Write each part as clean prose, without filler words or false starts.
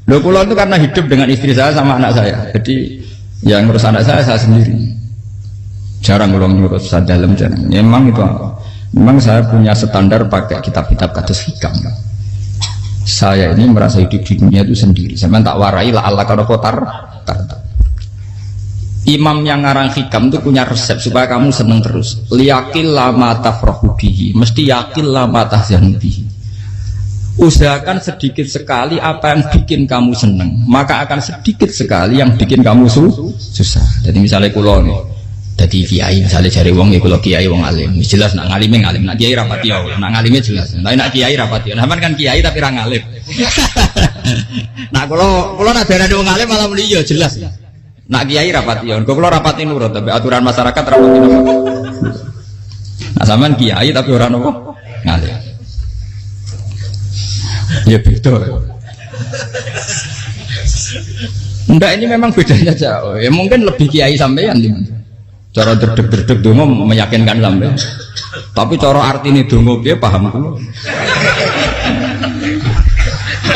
Loh kula itu karena hidup dengan istri saya sama anak saya. Jadi yang ngurus anak saya sendiri. Jarang kula ngurus saya dalam jarang. Ya, memang saya punya standar pakai kitab-kitab kados hikam. Saya ini merasa hidup di dunia itu sendiri. Saya tak warai la Allah kalau kotar. Imam yang ngarang hikam itu punya resep supaya kamu seneng terus. Liyakil lama tafrahu bihi, mesti yakil lama tahzanu bihi. Usahakan sedikit sekali apa yang bikin kamu seneng, maka akan sedikit sekali yang bikin kamu susah. Jadi misalnya kulo nih, jadi kiai misalnya cari wong ya kulo kiai wong alim, jelas nak ngalim ngalim, nak kiai rapati ya, nak ngalimnya jelas. Nak kiai rapati, nah kan kiai tapi orang ngalim. Nah kulo nak darah wong alim malah beli ya jelas. Nak kiai rapati ya, kulo rapati nurut tapi aturan masyarakat rapati nurut. Nah sampean kiai tapi orang nopo ngalim. Ya betul. Enggak, ini memang bedanya jauh. Ya mungkin lebih kiai sampean cara derdek-derdek dongo meyakinkan sampean. Tapi cara artine dongo piye paham kulo.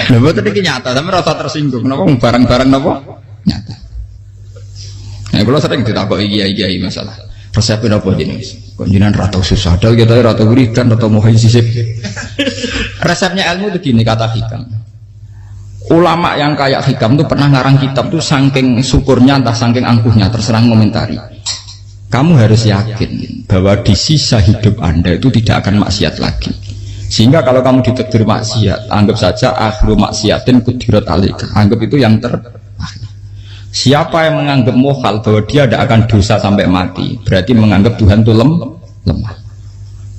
Lha boten iki nyata, sampe rasa tersinggung. Napa barang-barang napa? Nyata. Nah, kulo sering ditakoki kiai-kiai masalah. Resepnya apa jenenge? Kok jenengan ra tau susah, padahal kita ra tau wiridan, ra tau moho sisip. Resepnya ilmu itu gini kata hikam. Ulama yang kayak hikam itu pernah ngarang kitab tuh saking syukurnya entah saking angkuhnya terserah komentari. Kamu harus yakin bahwa di sisa hidup Anda itu tidak akan maksiat lagi. Sehingga kalau kamu ditakdir maksiat, anggap saja akhiru maksiatin kudirat alika. Anggap itu yang terakhir. Siapa yang menganggap mohal bahwa dia tidak akan dosa sampai mati, berarti menganggap Tuhan itu lemah.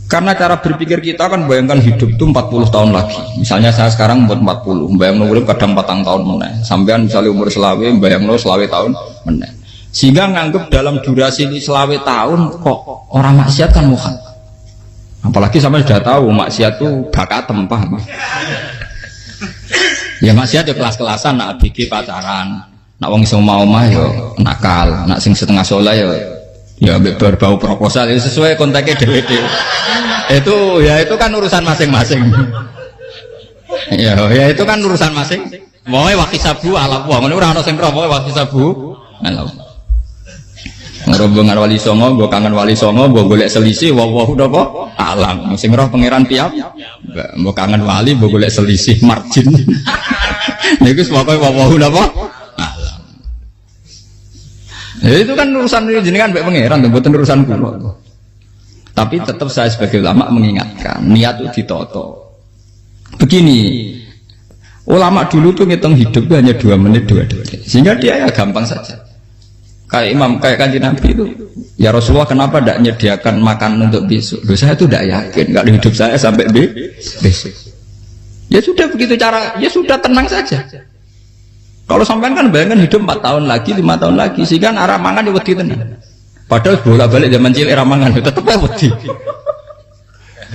Karena cara berpikir kita kan bayangkan hidup itu 40 tahun lagi. Misalnya saya sekarang umur 40, bayang umur kadang 4 tahun meneh. Sampean misalnya umur selawe, bayang selawe tahun meneh. Sehingga menganggap dalam durasi selawe tahun kok orang maksiat kan mohal. Apalagi sampai sudah tahu maksiat itu bakat tempah. Ya maksiat ya kelas-kelasan, nak bikin pacaran. Nak wong iso omah yo nakal, nak sing setengah soleh ya berbau proposal ya sesuai kontaknya DWD. Itu kan urusan masing-masing. Ya itu kan urusan masing. Wae wakisabu ala wa, ngene ora ana sing ro wae wakisabu ala. Ngrobongan wali songo, mbok kangen wali songo, mbok golek selisih wawahu napa alam. Sing roh pangeran piyap, mbok kangen wali, mbok golek selisih margin. Niku pokoke wawahu napa ya, itu kan urusan jenengan mbek pangeran, mboten urusan kula. Tapi tetap saya sebagai ulama mengingatkan, niat itu ditoto. Begini, ulama dulu tuh ngitung hidup itu hanya 2 menit 2 detik, sehingga dia ya gampang saja. Kayak Imam, kayak Kanjeng Nabi itu, ya Rasulullah kenapa tidak menyediakan makan untuk besok? Loh, saya itu tidak yakin, kalau hidup saya sampai besok. Ya sudah begitu cara, ya sudah tenang saja. Kalau sampean kan bayangkan hidup 4 tahun lagi, 5 tahun lagi, sehingga arah mangan ya wedi tenan. Padahal bolak-balik zaman cilik arah mangan tetap wedi.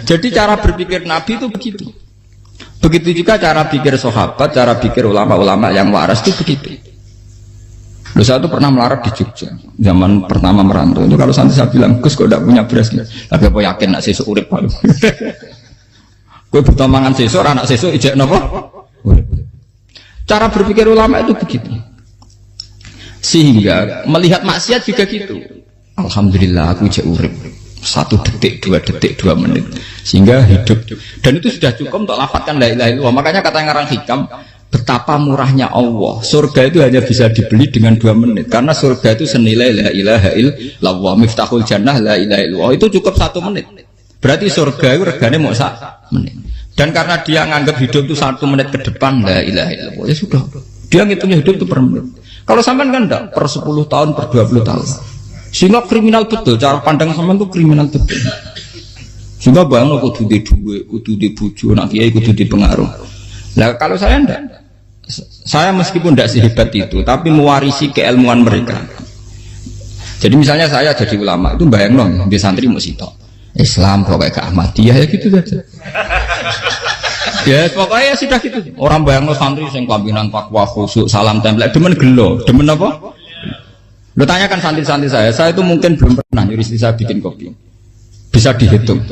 Jadi cara berpikir Nabi itu begitu. Begitu juga cara pikir sahabat, cara pikir ulama-ulama yang waras itu begitu. Loh, saya itu pernah melarat di Jogja, zaman pertama merantau. Itu kalau nanti saya bilang, Gus kok tidak punya beras, tapi apa yakin nak sesuk urip Pak? Kowe butuh mangan sesuk, anak sesuk ijek napa? Cara berpikir ulama itu begitu. Sehingga melihat maksiat juga gitu. Alhamdulillah aku ijek urip 1 detik, 2 detik, 2 menit. Sehingga hidup. Dan itu sudah cukup untuk lafadzkan la ilaha illallah. Makanya kata yang ngarang hikam, betapa murahnya Allah. Surga itu hanya bisa dibeli dengan 2 menit. Karena surga itu senilai la ilaha illallah. Miftahul jannah la ilaha illallah. Itu cukup 1 menit. Berarti surga itu regane mau 1 menit. Dan karena dia nganggap hidup itu 1 menit ke depan, la ilaha illallah, ya sudah. Dia ngitungnya hidup itu per menit. Kalau sampean kan enggak, per 10 tahun, per 20 tahun. Sehingga kriminal betul, cara pandang sampean itu kriminal betul. Sehingga bayang kudu di duwe, kudu di bojo, nak kiai kudu di pengaruh. Nah kalau saya enggak, saya meskipun tidak sehebat itu, tapi mewarisi keilmuan mereka. Jadi misalnya saya jadi ulama, itu bayang dong, di santri mau sitok. Islam pokoknya ke Ahmadiyah ya gitu saja. Ya pokoknya ya sudah gitu. Orang bayang lo santri sing kambinan takwa khusyuk salam tempel demen gelo, demen apa? Lo tanyakan santri-santri saya itu mungkin belum pernah nyuruh istri saya bikin kopi. Bisa dihitung.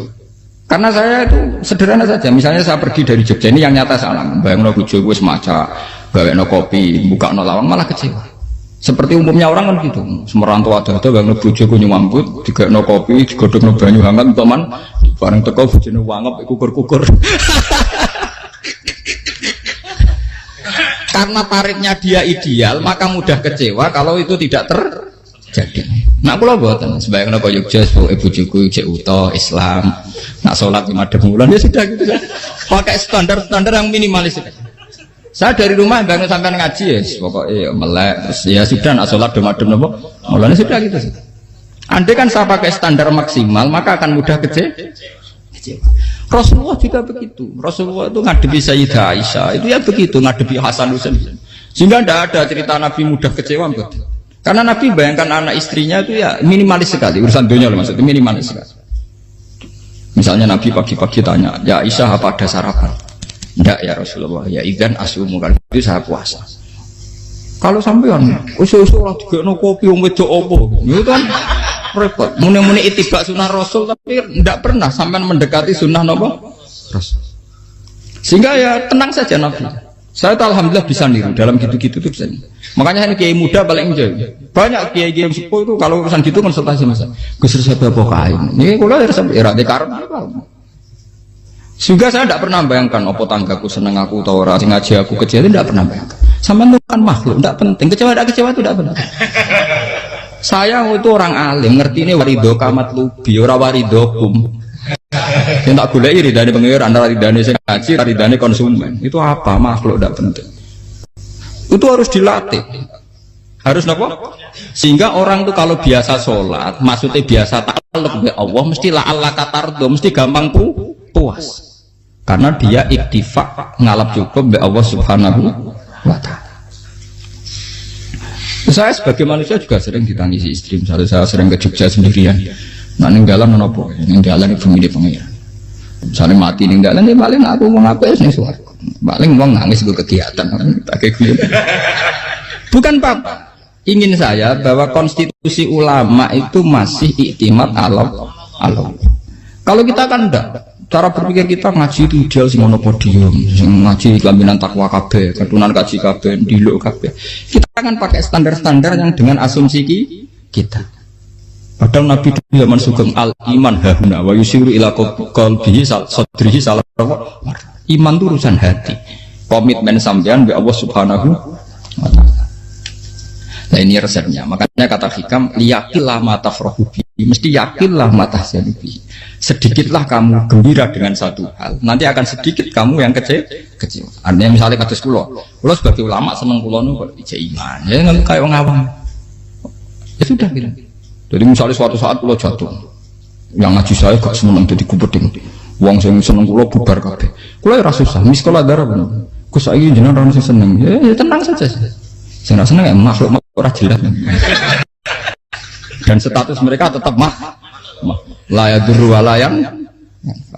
Karena saya itu sederhana saja. Misalnya saya pergi dari Jogja, ini yang nyata salam. Bayang lo bojo gue semaca gawekno kopi, bukakno lawang malah kecewa. Seperti umumnya orang kan gitu. Semerantau ada bang bojoku nyuambut, digawekno kopi, digodhogno banyu hangat teman, bareng teko bojone wangep kukur-kukur. Karena tarifnya dia ideal, maka mudah kecewa kalau itu tidak terjadi. Nak kula mboten, sebayangno kaya Jogja, bojoku cek uta Islam, nak salat di madhep wulan ya sudah gitu. Pakai standar-standar yang minimalis. Saya dari rumah bangun sampai ngaji ya, pokoknya melek, terus ya sudah nak sholat demadem nopo, mulanya sudah gitu. Andai kan saya pakai standar maksimal, maka akan mudah kecewa. Rasulullah juga begitu. Rasulullah itu ngadepi Sayyidah Aisyah, itu ya begitu ngadepi Hasan Husain. Sehingga tidak ada cerita Nabi mudah kecewa, betul. Karena Nabi bayangkan anak istrinya itu ya minimalis sekali, urusan dunia maksudnya minimalis sekali. Misalnya Nabi pagi-pagi tanya, ya Aisyah apa ada sarapan? Enggak ya Rasulullah, ya idzan asumu, kalau itu saya puasa. Kalau sampean usul-usul lah digekno kopi wong wedok opo, itu kan repot. Muni-muni itibak sunnah Rasul tapi enggak pernah sampean mendekati sunnah napa Rasul. Sehingga ya tenang saja Nabi. Saya tahu alhamdulillah bisa niru dalam gitu-gitu tuh bisa. Makanya ini kiai muda paling enjoy. Banyak kiai-kiai sepuh itu kalau urusan gitu konsultasi Mas. Gus resep apa kain. Niki kula resep ira karep. Sehingga saya tidak pernah bayangkan apa tanggaku seneng aku atau orang ngaji aku kecewa, tidak pernah bayangkan. Sama itu kan makhluk, tidak penting. Kecewa tidak kecewa itu tidak benar. Saya itu orang alim, ngerti ini warido kamat lubi, ora warido kum. Yang tak boleh ridane pengiran, antara ridane sing ngaji, ridane konsumen. Itu apa makhluk tidak penting. Itu harus dilatih. Harus apa? Sehingga orang itu kalau biasa sholat, maksudnya biasa ta'alluq dengan Allah, mesti la'alla katardo, mesti gampang puas. Karena dia iktifak ngalap cukup be Allah Subhanahu wa ta'ala. Saya sebagai manusia juga sering ditangisi istri. Misalnya saya sering ke Jogja sendirian. Nah ninggalan nopo, ninggalan ibu milih pengiran. Misalnya mati ninggalan, ya paling aku mau ngapain nih suaraku. Paling mau nangis gue kegiatan. Bukan apa. Ingin saya bahwa konstitusi ulama itu masih iktimat Allah. Kalau kita kan enggak. Cara berpikir kita ngaji itu ideal sing ono podium, sing ngaji kelaminan takwa kabeh, keturunan kaji kabeh, ndiluk kabeh. Kita akan pakai standar-standar yang dengan asumsi kita. Padahal Nabi zaman sugeng al iman hahuna wa yusiru ila qalbihi sadrihi salah. Iman itu urusan hati. Komitmen sampean be Allah Subhanahu wa taala. Nah ini resepnya. Makanya kata hikam liyakillah ma tafrahu bi. Mesti yakinlah mata selipi. Sedikitlah kamu gembira dengan satu hal, nanti akan sedikit kamu yang kecewa. Artinya misalnya kados kula sebagai ulama seneng kula nu kok ijek iman. Ya nggak kayak orang awam. Ya sudah gitu. Jadi misalnya suatu saat kula jatuh, yang ngaji saya gak seneng jadi kupeding. Wong sing seneng kula bubar kabeh. Kula ora susah, miskola darah bener. Gus saiki jenengan ora seneng. Ya tenang saja. Sing ora seneng ya makhluk ora jelas. Dan status mereka tetap layak durwalayan.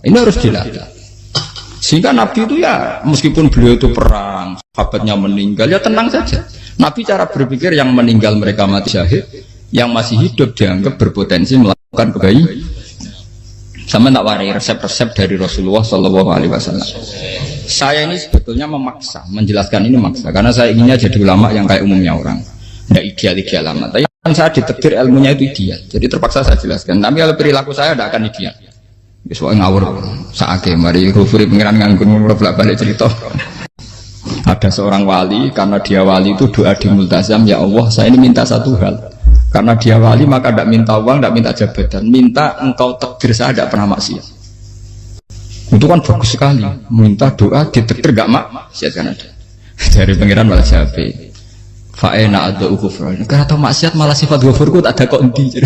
Ini harus dilatih. Sehingga Nabi itu ya meskipun beliau itu perang, sahabatnya meninggal, ya tenang saja. Nabi cara berpikir yang meninggal mereka mati syahid, yang masih hidup dianggap berpotensi melakukan kebaikan. Sama tak warai resep-resep dari Rasulullah Shallallahu Alaihi Wasallam. Saya ini sebetulnya memaksa, menjelaskan ini maksa, karena saya inginnya jadi ulama yang kayak umumnya orang. Tidak ideal amat. Tapi saya ditakdir ilmunya itu ideal. Jadi terpaksa saya jelaskan. Tapi kalau perilaku saya tidak akan ideal. Soalnya ngawur. Saake mari Ghafuri pengiran nganggur bolak-balik cerita. Ada seorang wali, karena dia wali itu doa di multazam, ya Allah saya ini minta satu hal. Karena dia wali maka tidak minta uang, tidak minta jabatan, minta engkau takdir saya tidak pernah maksiat. Itu kan bagus sekali. Minta doa ditakdir gak maksiat kan ada. Dari pengiran malah Syafi'i. Fa'ena ada ukufran. Karena tahu maksiat malah sifat ghafurku tak ada kok endi.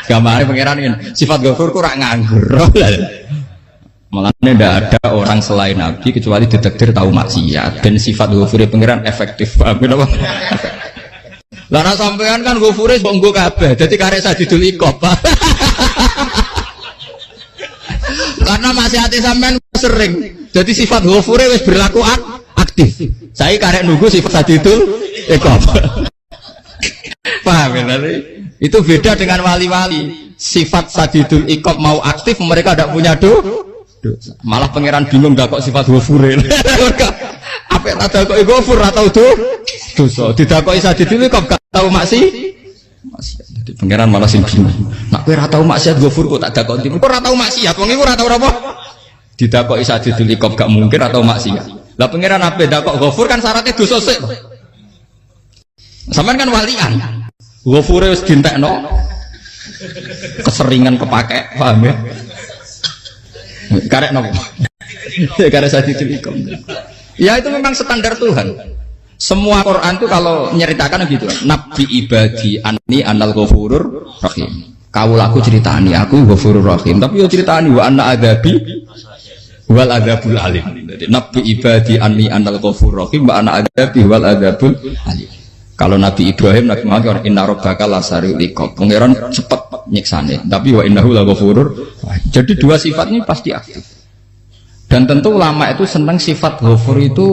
Gamane pangeran ini sifat ghafurku rak nganggur. Malah tidak ada orang selain Nabi kecuali ditakdir tahu maksiat dan sifat ghafure pangeran efektif. Paham napa? Lah nek sampean kan ghafure mbok nggo kabeh. Dadi karek sadidul iqab. Karena maksiate sampean sering. Jadi sifat ghafure wis berlaku aktif. Saya karek nunggu sifat sadidul iqab. Paham ya? Itu beda dengan wali-wali. Sifat sadidul iqab mau aktif, mereka tidak punya dosa. Malah pangeran bingung gak kok sifat ghafure. Apa tak dakoki ghafur atau dosa. Didakoki sadidil kok gak tau maksiat. Jadi pangeran malah sing bingung. Nak kowe ora tau maksiat ghafur kok tak dakoki. Kok ora tau maksiat, wong iku ora tau apa? Didakoki sadidil kok gak mungkin atau maksiat. Lah pangeran ape dakok ghafur kan syaratnya dosa sik. Sampeyan kan walian. Ghafure wis dientekno. Keseringan kepake, paham ya? Karek nopo? Karek sadidil ikom. Ya itu memang standar Tuhan. Semua Quran itu kalau menyeritakan gitu. Nabi ibadi anni anal ghafurur rahim. Kawulaku ceritani aku ghafurur rahim. Tapi yo ceritani wa anna adabi wal adabul alim. Jadi Nabi ibadi anni anal ghafurur rahim wa anna adabi wal adabul alim. Kalau Nabi Ibrahim, Nabi Muhammad orang inna rabbaka lasari'ul iqab. Pangeran cepat nyiksane. Tapi wa innahu laghafurur. Jadi dua sifat ini pasti aktif. Dan tentu ulama itu senang sifat ghafur itu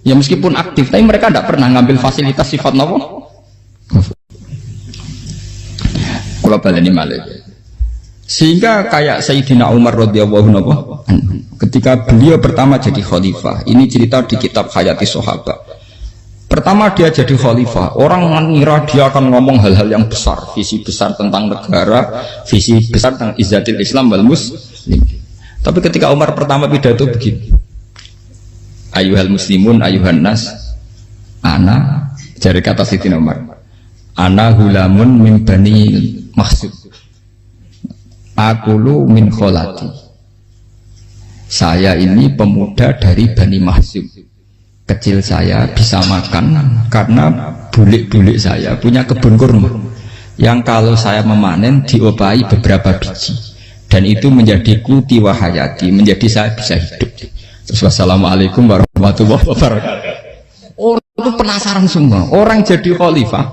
ya meskipun aktif, tapi mereka tidak pernah ngambil fasilitas sifat nopo. Kalau baleni malih. Sehingga kayak Sayyidina Umar radhiyallahu anhu ketika beliau pertama jadi khalifah, ini cerita di kitab Hayati Sahabat. Pertama dia jadi khalifah, orang mengira dia akan ngomong hal-hal yang besar, visi besar tentang negara, visi besar tentang izzatil Islam wal muslim. Tapi ketika Umar pertama pidato begini, ayuhal muslimun ayuhan nas, ana, dari kata Sayyidina Umar, ana hulamun min bani Makhzum, akulu min kholati, saya ini pemuda dari Bani Makhzum. Kecil saya bisa makan karena bulik-bulik saya punya kebun kurma yang kalau saya memanen diobahi beberapa biji dan itu menjadi kuti wahayati, menjadi saya bisa hidup. Terus wassalamualaikum warahmatullahi wabarakatuh. Orang itu penasaran semua. Orang jadi khalifah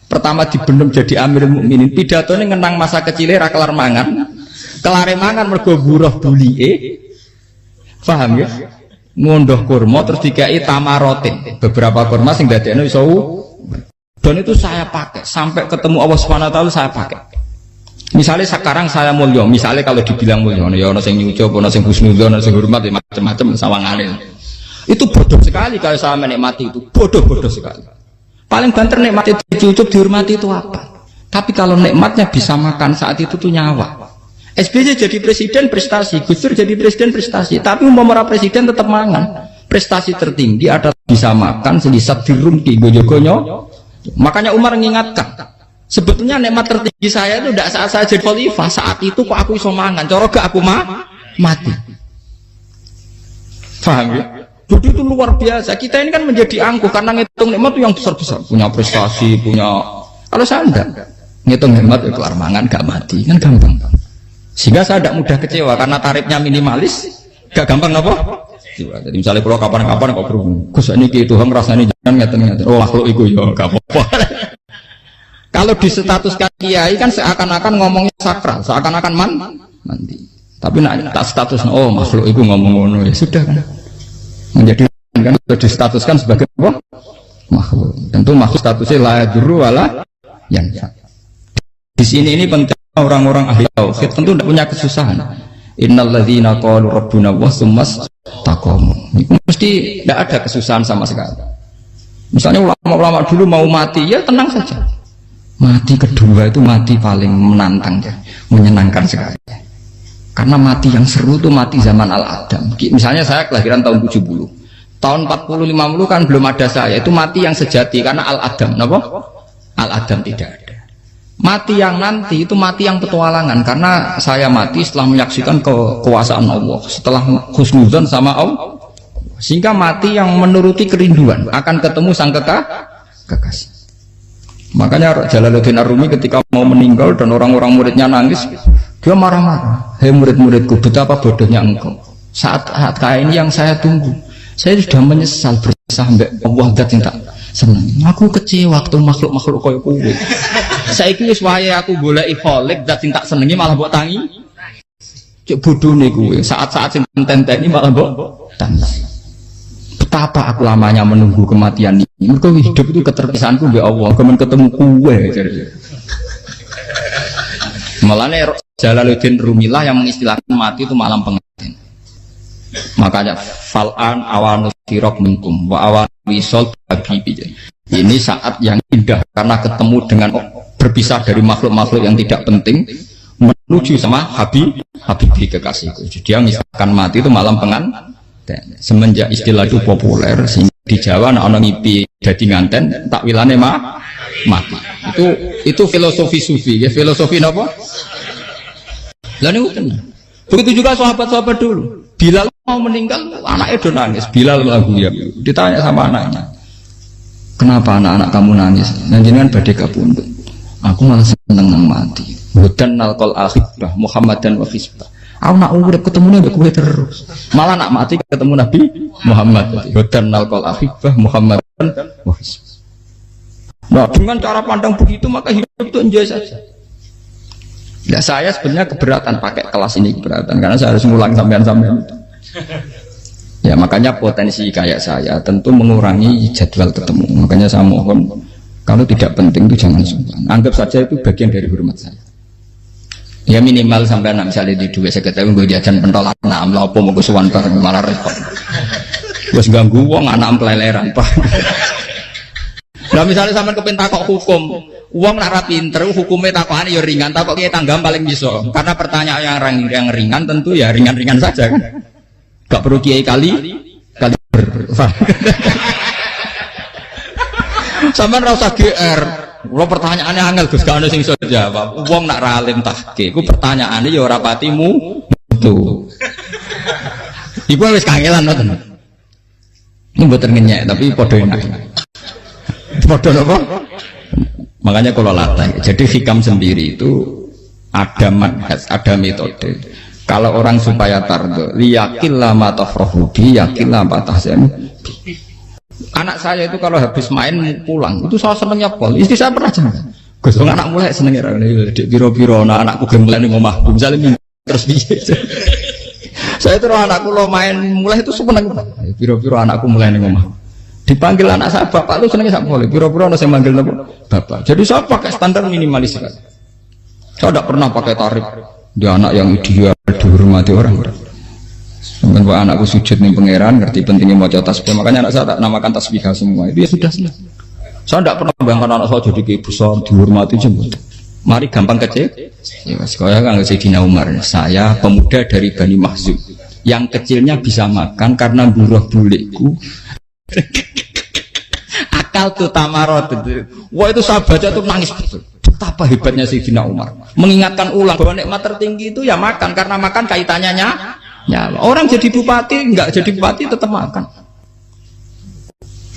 pertama dibendem jadi Amirul Mukminin, pidatonya ngenang masa kecilnya ra kelar mangan, kelare mangan mergo buruh bulike, paham ya? Ngondoh kurma terus dikai tamarotin, beberapa kurma sing dadekno iso dan itu saya pakai sampai ketemu Allah Subhanahu wa taala saya pakai. Misalnya sekarang saya mulya, misalnya kalau dibilang mulya ya ono sing nyucup, ono sing husnudzon, ono sing hormat macam-macam sawangane. Itu bodoh sekali kalau saya menikmati itu, bodoh sekali. Paling banter nikmati dicucup dihormati itu apa? Tapi kalau nikmatnya bisa makan saat itu tuh nyawa. SBY jadi presiden prestasi, Gus Dur jadi presiden prestasi, tapi umpama presiden tetap mangan. Prestasi tertinggi adalah bisa makan selisat dirumki gojo-gonyo. Makanya Umar mengingatkan, sebetulnya nikmat tertinggi saya itu tidak saat saya jadi khalifah, saat itu kok aku iso mangan, coro gak aku mati. Paham ya? Jadi itu luar biasa. Kita ini kan menjadi angkuh karena ngitung nikmat itu yang besar-besar, punya prestasi, punya. Kalau saya enggak, ngitung nikmat itu kelar mangan gak mati, kan gampang. Sehingga saya tidak mudah kecewa karena tarifnya minimalis, gak gampang apa? Jadi misalnya kalau kapan-kapan kok berhubung, Gus ini Tuhan rasanya jangan ngeten-ngeten. Oh makhluk itu ya gak apa-apa. Kalau di status kiai kan seakan-akan ngomongnya sakral, seakan-akan mandi. Tapi nak tak status, oh makhluk itu ngomong-ngomong ya sudah kan. Menjadi kan sudah distatuskan sebagai apa? Makhluk. Tentu makhluk statusnya la yadurru wala yanfa. Di sini ini penting. Orang-orang ahli tauhid tentu tidak punya kesusahan. Innalladzina qalu rabbuna wa tsummas taqamu. Mesti tidak ada kesusahan sama sekali. Misalnya ulama-ulama dulu mau mati ya tenang saja. Mati kedua itu mati paling menantang ya, menyenangkan sekali. Karena mati yang seru itu mati zaman Al-Adam. Misalnya saya kelahiran tahun 70. Tahun 40-50 kan belum ada saya. Itu mati yang sejati karena Al-Adam. Kenapa? Al-Adam tidak ada. Mati yang nanti itu mati yang petualangan karena saya mati setelah menyaksikan kekuasaan Allah, setelah husnudzon sama Allah, sehingga mati yang menuruti kerinduan akan ketemu sang kekasih. Makanya Jalaluddin Ar-Rumi ketika mau meninggal dan orang-orang muridnya nangis, dia marah-marah. Hei murid-muridku, betapa bodohnya engkau. Saat kayak ini yang saya tunggu, saya sudah menyesal bersah mbak Allah dat yang tak senang. Aku kecewa waktu makhluk-makhluk koyo kowe. Saiki wis wayahe aku goleki kholik dat sing tak senengi malah mbok tangi. Cek bodone kuwe, saat-saat sing tenteni malah mbok tangi. Betapa aku lamanya menunggu kematian ini. Mergo hidup itu keterpisahanku mbek Allah, kemen ketemu kuwe. Malane Jalaluddin Rumilah yang mengistilahkan mati itu malam pengantin. Makanya fal'an awanus sirok minkum wa awan wisol habibi. Ini saat yang indah karena ketemu dengan berpisah dari makhluk-makhluk yang tidak penting menuju sama habibi kekasihku. Jadi dia misalkan mati itu malam pengantin. Semenjak istilah itu populer sehingga di Jawa orang ngipi jadi nganten takwilane mati. Itu filosofi sufi ya, filosofi apa? Lah niku tenan. Begitu juga sahabat-sahabat dulu. Bilal mau meninggal, anaknya udah nangis. Bilal lagu ya. Ditanya sama anaknya, kenapa anak-anak kamu nangis? Dan jenengan badhe kabundut. Aku malah seneng nang mati. Hudan nalqal akhibah Muhammadan wa hisbah. Aku nak urip ketemune mbek kowe terus. Malah nak mati ketemu Nabi Muhammad. Hudan nalqal akhibah Muhammadan wa hisbah. Nah, dengan cara pandang begitu maka hidup itu enjoy saja. Ya saya sebenarnya keberatan pakai kelas ini, keberatan karena saya harus ngulang sampean-sampean. Ya makanya potensi kayak saya tentu mengurangi jadwal ketemu. Makanya saya mohon kalau tidak penting itu jangan sungkan. Anggap saja itu bagian dari hormat saya. Ya minimal sampai misalnya di dua sekretari gue diajan pentolan, nah apa mau kesuwan bareng malah repot. Gue ganggu wong anak peleleran pak. Nah misalnya sampai kepentak kok hukum, uang nak pinter, hukumnya takokan ya ringan, takok kita tanggam paling bisa. Karena pertanyaan yang ringan tentu ya ringan-ringan saja kan. Gak perlu kiai kali sampai rasa GR. Kalau pertanyaannya angel Gus gak ada sing iso jawab. Uang nak ralim tahke, ku pertanyaannya ya ora patimu itu. Iku wis kangelan ngoten. Ini mboten ngenyek tapi padha enak. Padha apa? Makanya kalau latih. Jadi hikam sendiri itu ada manhaj, ada metode. Kalau orang supaya tardo, liyakil lama tafrohudi, yakil lama tahsen. Anak saya itu kalau habis main pulang, itu saya senengnya pol. Istri saya pernah jangan. Gus, anak mulai senengnya di biro-biro, anakku gembleng di rumah. Misalnya terus biasa. Saya terus anakku lo main mulai itu seneng. Biro-biro anakku mulai di rumah. Dipanggil anak saya bapak lu senengnya sak boleh. Biro-biro ada saya manggil bapak. Jadi saya pakai standar minimalis. Saya tidak pernah pakai tarif. Dia anak yang ideal dihormati orang. Mungkin pak anakku sujud nih pangeran, ngerti pentingnya mau tasbih. Makanya anak saya tak namakan tasbih semua. Itu ya sudah selesai. Saya tidak pernah bayangkan anak saya jadi kayak besar dihormati jemput. Mari gampang kecil. Ya sekolah kan Sayyidina Umar. Saya pemuda dari Bani Mahzum. Yang kecilnya bisa makan karena buruh bulikku. Akal tuh tamarot. Wah itu saya baca tuh nangis betul. Betapa hebatnya Sayyidina Umar. Mengingatkan ulang bahwa nikmat tertinggi itu ya makan karena makan kaitannya nyawa. Orang jadi bupati enggak jadi bupati tetap makan.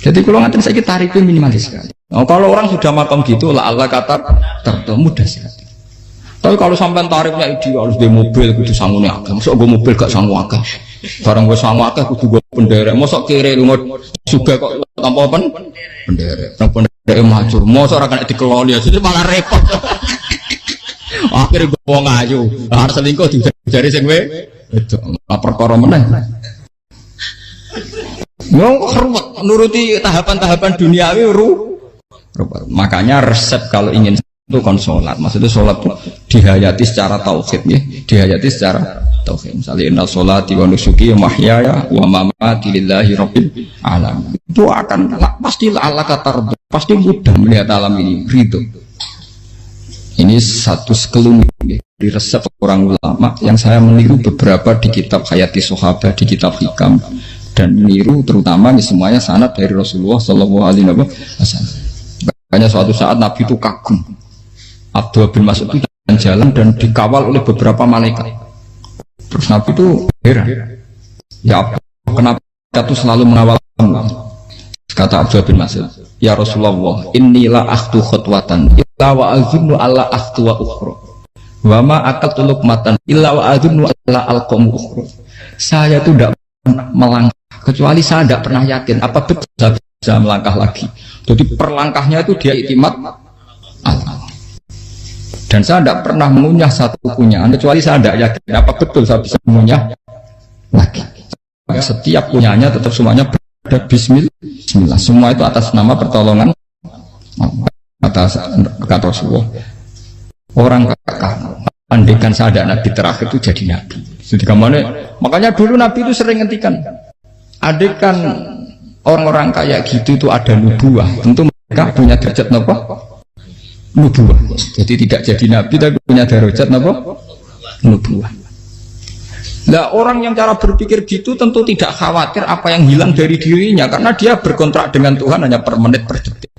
Jadi kalau ngantin saya tarifnya minimalis sekali. Oh, kalau orang sudah makan gitu lah Allah kata tertentu mudah sekali. Tapi kalau sampai tarifnya ideal harus di mobil kudu sangune akeh. Mosok gue mobil gak sangu akeh. Barang gue sangu akeh kudu gue penderek. Mosok kiri lu juga kok tanpa penderek. Nang penderek maju. Mosok ora kena dikeloli jadi malah repot. Akhirnya gue wong ayu. Harus selingkuh dijari sing we. Itu perkara meneh. Wong ruwet nuruti tahapan-tahapan duniawi makanya resep kalau ingin itu kon sholat, maksudnya sholat itu dihayati secara tauhid ya, dihayati secara tauhid. Misalnya inna sholati wa nusuki wa mahyaya wa mamati lillahi rabbil alamin. Itu akan pasti Allah kata pasti mudah melihat alam ini ridho. Ini satu sekelumit ya, di resep orang ulama yang saya meniru beberapa di kitab Hayati Sahabat, di kitab Hikam, dan meniru terutama ini semuanya sanad dari Rasulullah Shallallahu Alaihi Wasallam. Makanya suatu saat Nabi itu kagum. Abdullah bin Mas'ud itu jalan dan dikawal oleh beberapa malaikat. Terus Nabi itu heran. Ya Abdullah, kenapa kita tuh selalu mengawal kamu? Kata Abdullah bin Mas'ud, ya Rasulullah, inilah akhtu khutwatan, illa wa azunnu alla akhtu wa ukhra. Wa ma akaltu luqmatan, illa wa azunnu alla alqamu ukhra. Saya itu tidak pernah melangkah, kecuali saya tidak pernah yakin apa betul saya bisa melangkah lagi. Jadi perlangkahnya itu dia iktimat Allah. Dan saya tidak pernah mengunyah satu kunyahan kecuali saya tidak yakin apa betul saya bisa mengunyah lagi. Setiap kunyahnya tetap semuanya ada Bismillah. Semua itu atas nama pertolongan atas kata Rasulullah. Orang kakak, andaikan saya ada nabi terakhir itu jadi nabi. Jadi makanya dulu Nabi itu sering ngendikan, adekan orang-orang kayak gitu itu ada nubuah, tentu mereka punya derajat napa? Nubuah. Jadi tidak jadi Nabi tapi punya derajat napa? Nubuah. Nah orang yang cara berpikir gitu tentu tidak khawatir apa yang hilang dari dirinya, karena dia berkontrak dengan Tuhan hanya per menit per detik.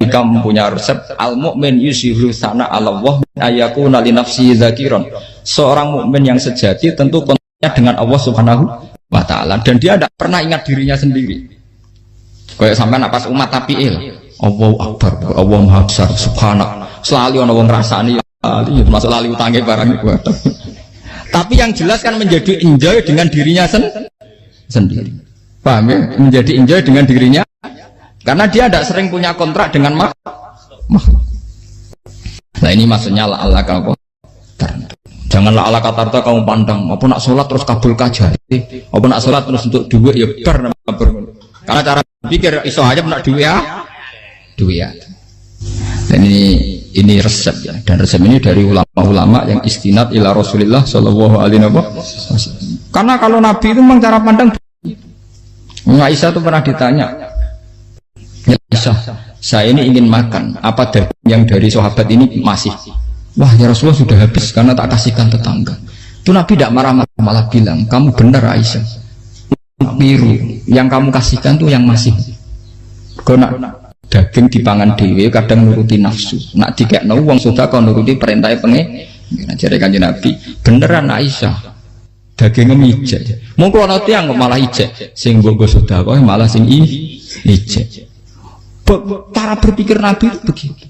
Jika mempunyai resep al-mu'min yusiru sana Allah ayakuna li nafsi dzakiron. Seorang mukmin yang sejati tentu kontaknya dengan Allah Subhanahu wa taala dan dia tidak pernah ingat dirinya sendiri. Kayak sampai napas umat tapiil, Allahu Akbar, Allah Maha Besar, subhanak. Selalu ana wong ngrasani masuk lali utange barang iku. Tapi yang jelas kan menjadi enjoy dengan dirinya sendiri. Paham ya? Menjadi enjoy dengan dirinya karena dia tidak sering punya kontrak dengan makhluk. Nah ini maksudnya Allah kamu janganlah Allah kata kamu pandang apa nak sholat terus kabul kajati, apa nak sholat terus untuk duit ya ber. Karena cara pikir iso aja nak duit ya. Dan ini resep ya, dan resep ini dari ulama-ulama yang istinad ila Rasulullah Shallallahu Alaihi Wasallam. Karena kalau Nabi itu memang cara pandang. Aisyah itu pernah ditanya, ya Aisyah, saya ini ingin makan, apa daging yang dari sahabat ini masih? Wah ya Rasulullah sudah habis karena tak kasihkan tetangga. Itu Nabi tidak marah-marah, malah bilang, kamu benar Aisyah, biru yang kamu kasihkan tuh yang masih. Kena daging dipangan dewe kadang nuruti nafsu, nak dikekno wong sudah kau nuruti perintahnya pengen. Jadi kanjeng Nabi beneran Aisyah dagingnya ijek. Mongko ana tiyang kok malah ijek, sing nggo sedekah malah sing ijek. Cara berpikir Nabi itu begitu.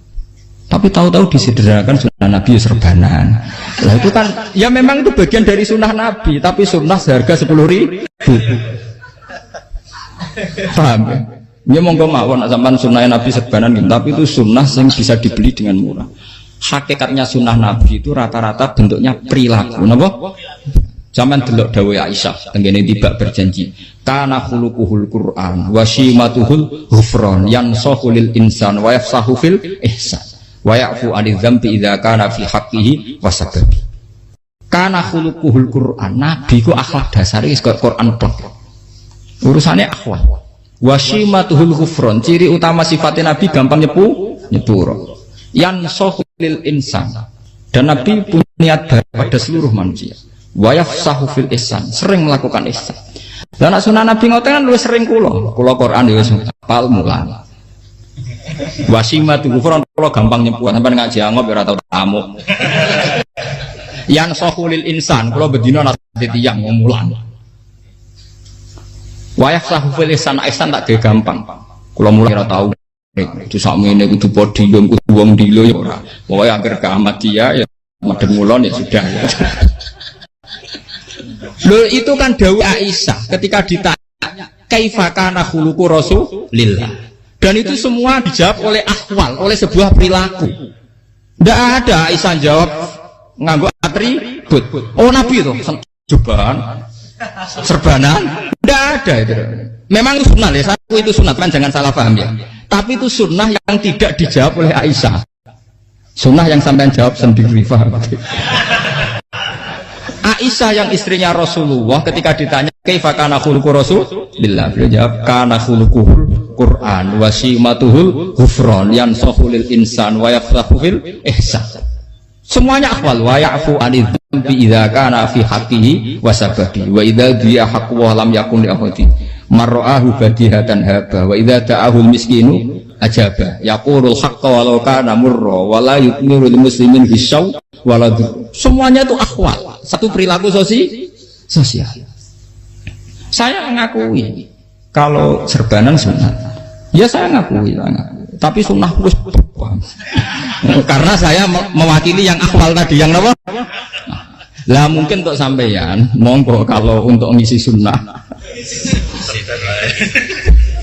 Tapi tahu-tahu disederhanakan sunnah Nabi serbanan. Lah itu kan ya memang itu bagian dari sunnah Nabi, tapi sunnah seharga 10.000. Paham ya? Ya monggo mawon sampean sunnah Nabi serbanan gitu, tapi itu sunnah yang bisa dibeli dengan murah. Hakikatnya sunnah Nabi itu rata-rata bentuknya perilaku. Napa? Zaman delok dawuh Aisyah tengene tiba berjanji kana khuluquhul Qur'an wa shimatuhul ghufran yansahu lil insan wa yafsahu fil ihsan wa ya'fu 'anil dzambi idza kana fi haqqihi wa sababi. Kana khuluquhul Qur'an, Nabi ku akhlak dasare wis kaya Quran tok. Urusane akhlak. Wa shimatuhul ghufran, ciri utama sifatnya Nabi gampang nyepuro. Yansahu lil insan. Dan Nabi punya niat baik pada seluruh manusia. Wa yafsahu fil ihsan, sering melakukan ihsan. Lah nek sunah Nabi ngoten kan luwih sering kula Quran ya wis hafal mulan. Wasimatu kufron kula gampang nyebut sampean ngaji angop ora tau tamu. Yang sahulil insan kula bedina nate tiyang mulan. Wa yafsahu fil ihsan tak ge gampang. Kula mulai ora tau itu sakmene kudu podium kudu wong dilo ya ora. Pokoke akhir kiamat dia ya madhep mulon ya sudah. Loh itu kan dawuh Aisyah ketika ditanya kaifa kana khuluqu Rasulillah, dan itu semua dijawab oleh ahwal, oleh sebuah perilaku. Tidak ada Aisyah jawab nganggo atribut. Oh Nabi itu serbanan, tidak ada itu. Memang itu sunnah ya, satu itu sunnah kan, jangan salah paham ya. Tapi itu sunnah yang tidak dijawab oleh Aisyah. Sunnah yang sampean jawab sendiri, paham? Aisyah yang istrinya Rasulullah ketika ditanya kaifa kana khuluqu Rasulillah, beliau jawab kana khuluquhul Qur'an wa simatuhul ghufran yansahu lil insan wa yafsahu fil ihsan. Semuanya akhwal wa ya'fu 'anil dzambi idza kana fi haqqihi wa sababi wa idza dia haqqu wa lam yakun li ahadi marra'ahu badihatan haba wa idza ta'ahu al miskinu ajaba yaqulul haqqa walau kana murra wa la yutmiru lil muslimin hisaw waladu. Semuanya itu akhwal, satu perilaku sosial. Saya mengakui kalau serbanan sunat, ya saya ngakui. Tapi sunnah wis karena saya mewakili yang akhwal tadi, yang apa? Lah mungkin untuk sampeyan, monggo kalau untuk ngisi sunnah.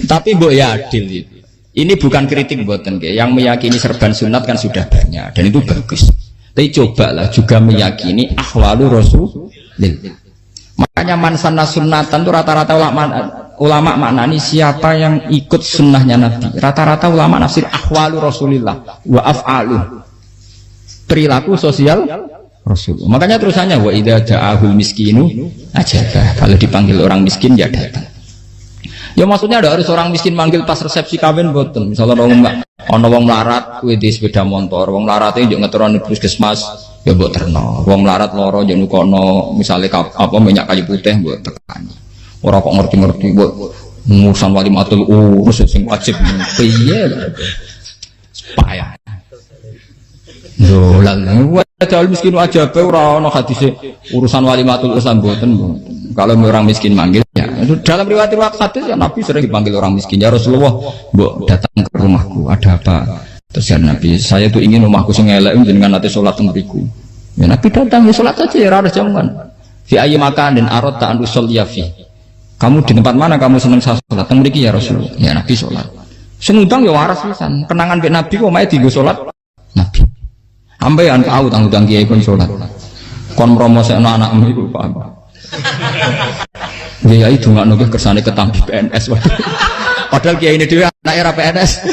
Tapi mbok ya adil. Ini bukan kritik mboten nggih. Yang meyakini serban sunat kan sudah banyak dan itu bagus. Tapi cobalah juga meyakini ahwalu Rasulillah. Makanya mansana sunnatan itu rata-rata ulama maknani siapa yang ikut sunnahnya Nabi. Rata-rata ulama nafsir ahwalu Rasulillah wa af'alu, perilaku sosial Rasulullah. Makanya terusannya wa idza ja'ahul miskinu ajabah. Kalau dipanggil orang miskin ya datang. Ya maksudnya ada harus orang miskin manggil pas resepsi kawin boten. Misalnya ana wong melarat kuwi di sepeda motor, wong mlarate yo ngeteroni puskesmas ya mbok terno. Wong melarat lara yo nukono misale apa minyak kayu putih mbok tekani. Ora kok ngerti-ngerti mbok ngurusan walimatul urus sing wajib piye. Payah. Yo lan wajal miskin aja pe ora ana hadise urusan walimatul urus mboten. Kalau orang miskin manggil ya dalam riwayat hadis ya Nabi sering dipanggil orang miskin ya Rasulullah mbok datang ke rumahku ada apa terus ya Nabi saya tuh ingin rumahku sing elek jenengan nanti sholat tengriku ya Nabi datang ya sholat saja ya ora jaman fi ayyi makanin aradta an usolliya fi kamu di tempat mana kamu seneng sholat teng mriki ya Rasulullah ya Nabi sholat sing undang ya waras pisan kenangan mek Nabi kok mae dienggo sholat Nabi ambean tahu tanggung kiai kon sholat kon promosekno anakmu iku paham Kiai itu nggak nunggu kersane ketampi PNS padahal kiai ini dia anak era PNS.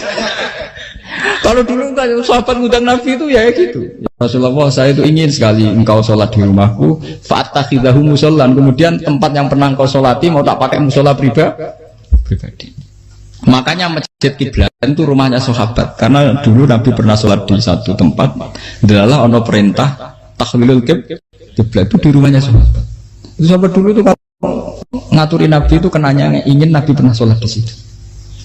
Kalau dulu kan sahabat ngundang Nabi itu ya gitu ya Rasulullah saya itu ingin sekali engkau sholat di rumahku fa'attakhidahu musollan kemudian tempat yang pernah engkau sholati mau tak pakai musola pribadi. Makanya masjid kiblat itu rumahnya sahabat karena dulu Nabi pernah sholat di satu tempat adalah ono perintah tahlilul kiblat itu di rumahnya sahabat. Itu sahabat dulu itu kalau ngaturin Nabi itu kenanya ingin Nabi pernah sholat di situ.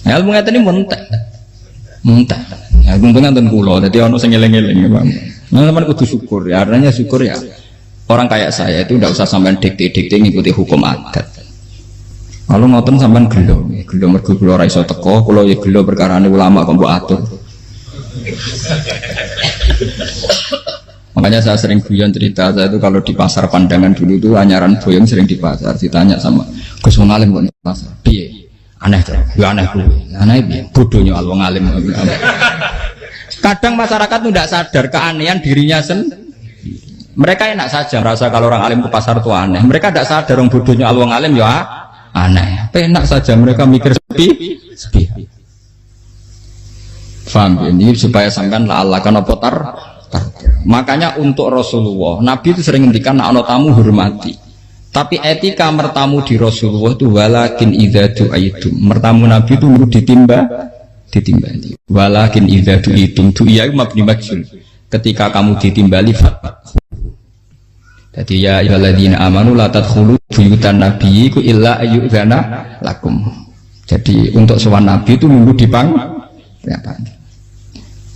Nah, ilmu ngeten ini muntah. Ya kumpulnya tentang kulo. Jadi orang sing ngeleng-ngeleng, Bang. Nah, teman kudu syukur. Ya artinya syukur ya. Orang kayak saya itu tidak usah sampean dikte-dikte ngikuti hukum adat. Kalau ngoten sampean gelo mergo kula ora iso teko, kula ya gelo perkarane ulama kok mbok atur. Makanya saya sering guyon cerita saya itu kalau di pasar Pandangan dulu itu anyaran boyong sering di pasar ditanya sama Gus wong alim kok di pasar piye aneh tuh ya aneh kuwi aneh piye bodohnya wong alim kadang masyarakat itu tidak sadar keanehan dirinya sendiri mereka enak saja merasa kalau orang alim ke pasar itu aneh mereka tidak sadar orang bodohnya wong alim ya aneh enak saja mereka mikir sepi paham ini supaya sampean la Allah kan apa makanya untuk Rasulullah Nabi itu sering ngendikan ana tamu hormati tapi etika mertamu di Rasulullah itu walakin idza du'aitum mertamu Nabi itu perlu ditimbali walakin idza du'itum du'iya mabni majhul ketika kamu ditimbali fatwa jadi ya ayyuhalladzina amanu la tadkhulu buyutan nabiyyi illa ayyudzana lakum jadi untuk sowan Nabi itu nunggu dipang ya Pak.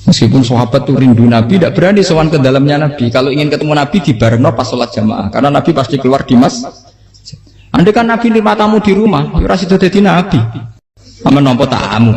Meskipun sahabat itu rindu Nabi, tidak berani sowan ke dalamnya Nabi. Kalau ingin ketemu Nabi di barengno pas sholat jamaah, karena Nabi pasti keluar di Andai kan Nabi nerima tamu di rumah, ora sida dadi Nabi. Aman nampa tamu.